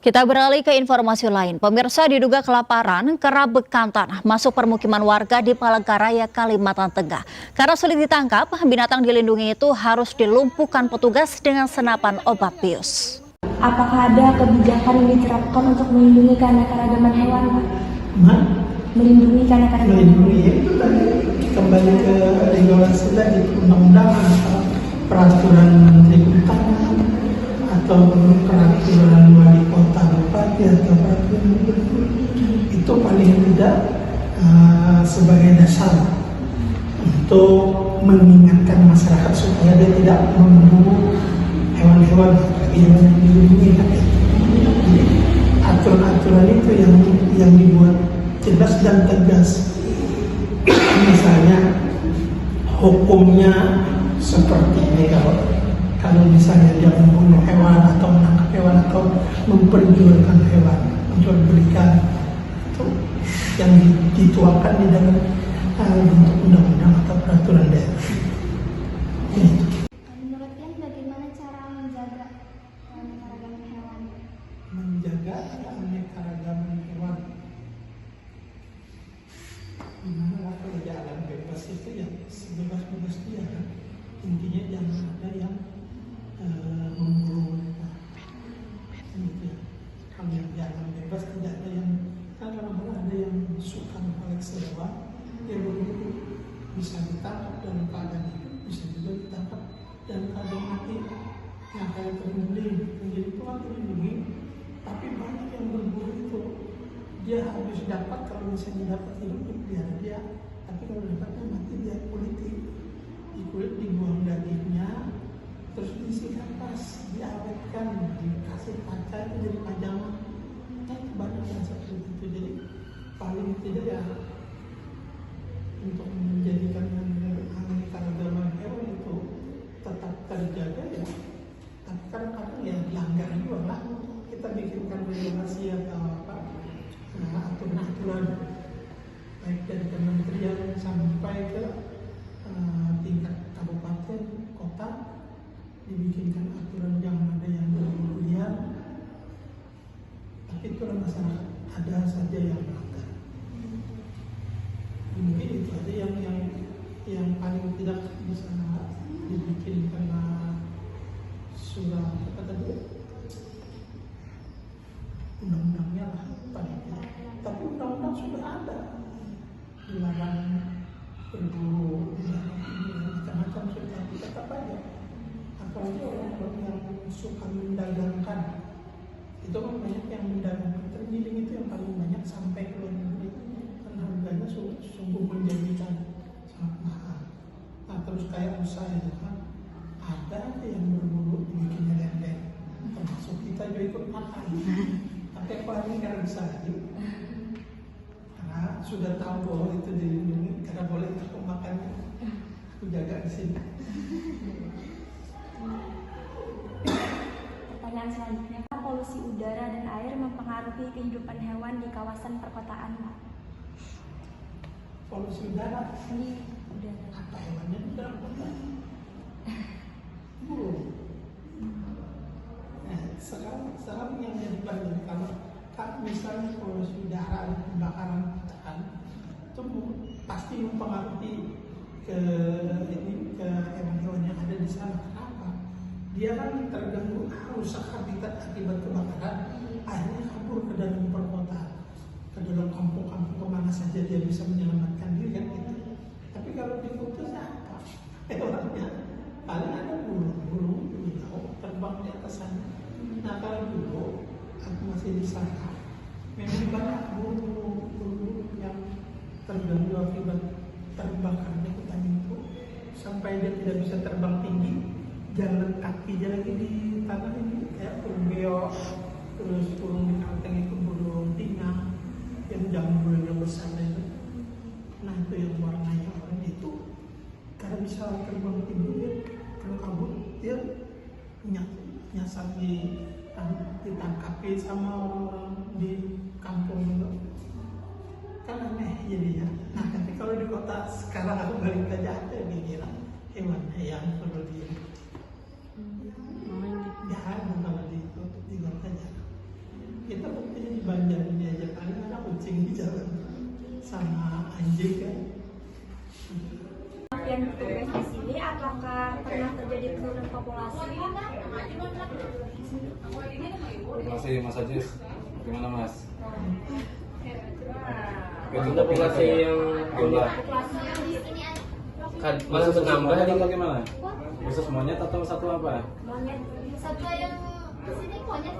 Kita beralih ke informasi lain. Pemirsa, diduga kelaparan, kera bekantan masuk permukiman warga di Palangkaraya, Kalimantan Tengah. Karena sulit ditangkap, binatang dilindungi itu harus dilumpuhkan petugas dengan senapan obat bius. Apakah ada kebijakan yang diterapkan untuk melindungi keanekaragaman hewan, Pak? Melindungi keanekaragaman hewan. Itu tadi kembali ke regulasi tadi, undang-undangan atau peraturan menteri kehutanan atau peraturan wali kota bupati atau peraturan gubernur, itu paling tidak sebagai dasar untuk mengingatkan masyarakat supaya dia tidak memburu hewan-hewan yang dilindungi. Jadi aturan-aturan itu yang dibuat jelas dan tegas. Misalnya hukumnya seperti ini, kalau misalnya dia membunuh hewan atau menangkap hewan atau memperjualkan hewan, menjual-belikan, itu yang dituangkan di dalam bentuk undang-undang atau peraturan daerah. Menurut kalian bagaimana cara menjaga keanekaragaman hewan? Menjaga keanekaragaman hewan. Dimana kalau di alam bebas itu ya sebebas-bebas dia kan. Intinya jangan ada yang memburu mereka. Kalau yang di alam bebas tidak ada yang, kalau ada yang suka mengoleksi hewan, dia berburu, bisa ditangkap dalam keadaan hidup, bisa juga ditangkap dalam keadaan mati. Yang kayak terguling, menjadi tuan terlindungi, tapi banyak yang berburu itu dia harus dapat, kalau misalnya dapat hidup biar dia, tapi kalau dapatnya mati dia kulit dibuang dagingnya, terus diisi kapas, diawetkan, dikasih kaca itu jadi pajangan. Banyak yang seperti itu. Jadi paling tidak ya untuk menjadikan keanekaragaman hewan itu tetap terjaga ya. Tapi kadang-kadang ya dilanggar juga lah. Kita bikinkan regulasi atau aturan-aturan baik dari kementerian sampai ke tingkat kabupaten, kota, dibikinkan aturan jangan ada yang berlebihan. Tapi itu masalah, ada saja yang melanggar. Mungkin itu aja yang paling tidak bisa dibikin karena surat apa tadi undang-undangnya lah paling tidak. Tapi undang-undang sudah ada, dilarang berburu, dilarang macam-macam sudah, tetap aja. Apalagi orang-orang yang suka mendagangkan, itu kan banyak yang mendagangkan tergiling itu yang paling banyak sampai ke luar negeri karena harganya sungguh menjanjikan, sangat mahal. Nah terus kayak usaha itu kan ada yang berburu dibikinnya lendeng, termasuk kita juga ikut makan. Tapi aku hari ini karena bisa lagi, karena sudah tahu bahwa itu dilindungi, karena boleh aku makannya, aku jaga di sini. Pertanyaan selanjutnya, polusi udara dan air mempengaruhi kehidupan hewan di kawasan perkotaan, Pak? Polusi udara? Ini udara. Apa hewannya di dalam kota? Burung. Nah, sekarang yang jadi banyak kalau misalnya polusi udara dan kebakaran hutan itu pasti mempengaruhi ke hewan-hewan yang ada di sana. Kenapa? Dia kan terganggu rusak habitat akibat kebakaran, akhirnya kabur ke dalam perkotaan, ke dalam kampung-kampung, kemana saja dia bisa menyelamatkan diri kan gitu. Tapi kalau di kota apa? Hewannya paling ada burung jauh terbang di atas sana. Nah kalau dulu aku masih di sana, memang banyak burung yang terganggu akibat terbakarnya hutan itu, sampai dia tidak bisa terbang tinggi, jalan kaki dia lagi di tanah ini kayak burung beo, terus burung di kalteng itu burung tingah yang jambulnya besar itu. Nah itu yang warnanya oranye itu karena bisa terbang tinggi, dia kalau kabur dia nyasar ditangkapi sama orang-orang di kampung itu. Kan aneh jadinya. Nah tapi kalau di kota sekarang aku balik aja ada yang kira hewan yang perlu di ya bukan di kota aja. kita buktinya di Banjar ini aja paling ada kucing di jalan sama anjing kan. Yang bertugas di sini apakah pernah terjadi penurunan populasi? Terima kasih Mas Ajis. Gimana Mas? Untuk populasi yang jumlah malah bertambah semuanya nih. atau gimana? Khusus monyet atau satu apa? Monyet. Satwa yang di sini monyet.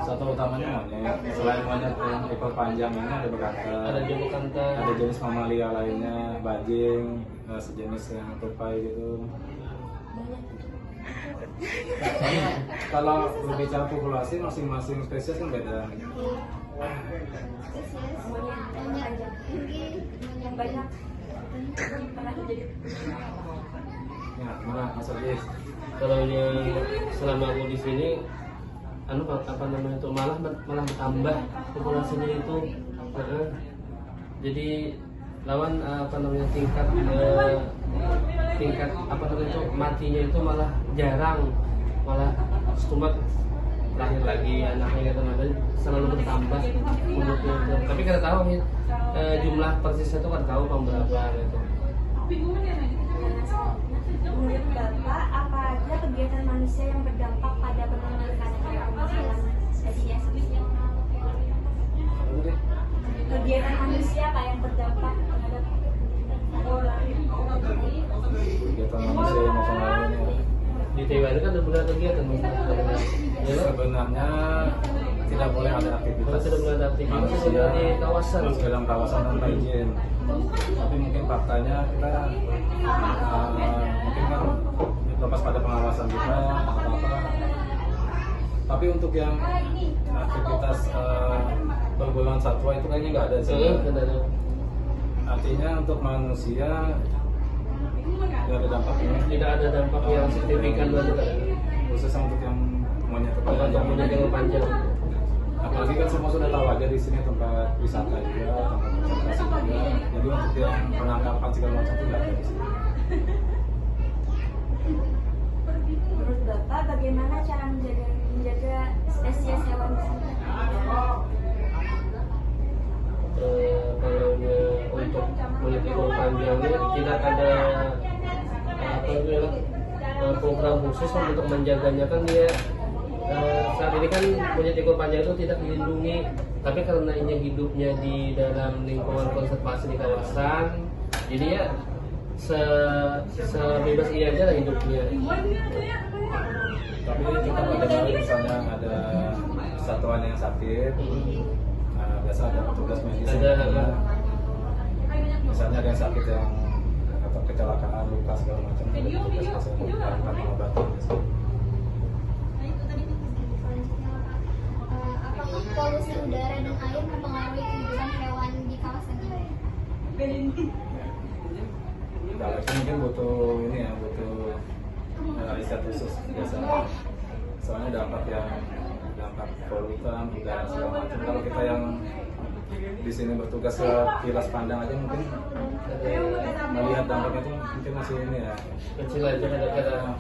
Satu utamanya monyet. Selain monyet yang ekor panjang ini ada bekantan. Ada jembatan, Ada jenis mamalia lainnya, bajing, sejenis yang tupai gitu. Kalau berbicara populasi masing-masing spesies kan beda. Yang banyak pernah terjadi. Ya, gimana Mas Ajis? kalau ini selama aku di sini apa namanya itu malah bertambah populasinya itu. Jadi lawan apa namanya tingkat apa namanya itu matinya itu malah jarang, malah stumat lahir lagi anaknya gitu, ada selalu bertambah umurnya. Tapi kita tahu nih jumlah persisnya itu kan tahu berapa gitu. Menurut Bapak, apa aja kegiatan manusia yang berdampak pada penurunan kadar hewan spesies? Kegiatan manusia apa yang berdampak terhadap Kegiatan manusia yang masalah ini Di Taiwan kan ada beberapa kegiatan ya, sebenarnya tidak boleh ada aktivitas tidak boleh ada aktivitas manusia di kawasan. masuk dalam kawasan tanpa izin. Tapi mungkin faktanya kita mungkin kan lepas pada pengawasan kita atau apa. Tapi untuk yang aktivitas pergaulan satwa itu kayaknya nggak ada sih. Artinya untuk manusia nggak ada dampaknya. Tidak ada dampak yang signifikan banget. Khususnya untuk yang monyet Untuk monyet yang panjang. Apalagi kan semua sudah tahu aja di sini tempat wisata juga, tempat konservasi juga. Jadi untuk yang penangkapan segala macam itu nggak ada di sini. Menurut Bapak, bagaimana cara menjaga spesies hewan di sini? Kalau untuk monyet ekor panjangnya tidak ada apa itu ya, program khusus kan untuk menjaganya kan dia saat ini kan monyet ekor panjang itu tidak dilindungi, tapi karena ini hidupnya di dalam lingkungan konservasi di kawasan, jadi ya sebebas iya aja lah hidupnya. Tapi kita pada kali misalnya ada satuan yang sakit, biasa ada petugas medis. Ada. Misalnya ada yang sakit yang atau kecelakaan, luka segala macam, ada petugas kesehatan yang akan mengobati. Apakah polusi udara dan air mempengaruhi kehidupan hewan di kawasan ini? Kalau itu mungkin butuh ini ya, butuh riset khusus biasanya. Soalnya dampak polutan, udara segala macam. Kalau kita yang di sini bertugas ke kilas pandang aja mungkin melihat dampaknya itu mungkin masih ini ya. Kecil aja ada.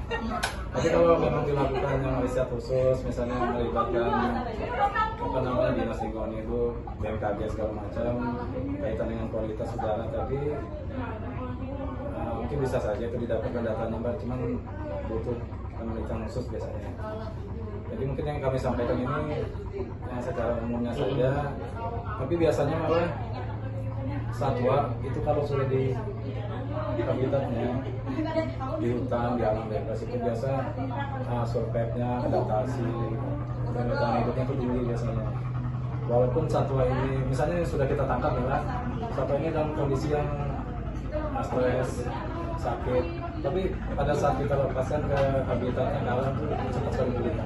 Tapi kalau memang dilakukan yang riset khusus, misalnya melibatkan apa namanya dinas lingkungan itu, BMKG segala macam, kaitan dengan kualitas udara tadi, mungkin bisa saja itu didapatkan datanya, Mbak. Cuman butuh penelitian khusus biasanya. Jadi mungkin yang kami sampaikan ini yang secara umumnya saja, tapi biasanya malah satwa itu kalau sudah di habitatnya di hutan, di alam bebas itu biasa survive-nya, adaptasi, bertahan hidupnya itu tinggi biasanya. Walaupun satwa ini, misalnya yang sudah kita tangkap ya, satwa ini dalam kondisi yang stres, sakit, tapi pada saat kita lepaskan ke habitatnya, alam itu cepat sekali pulih.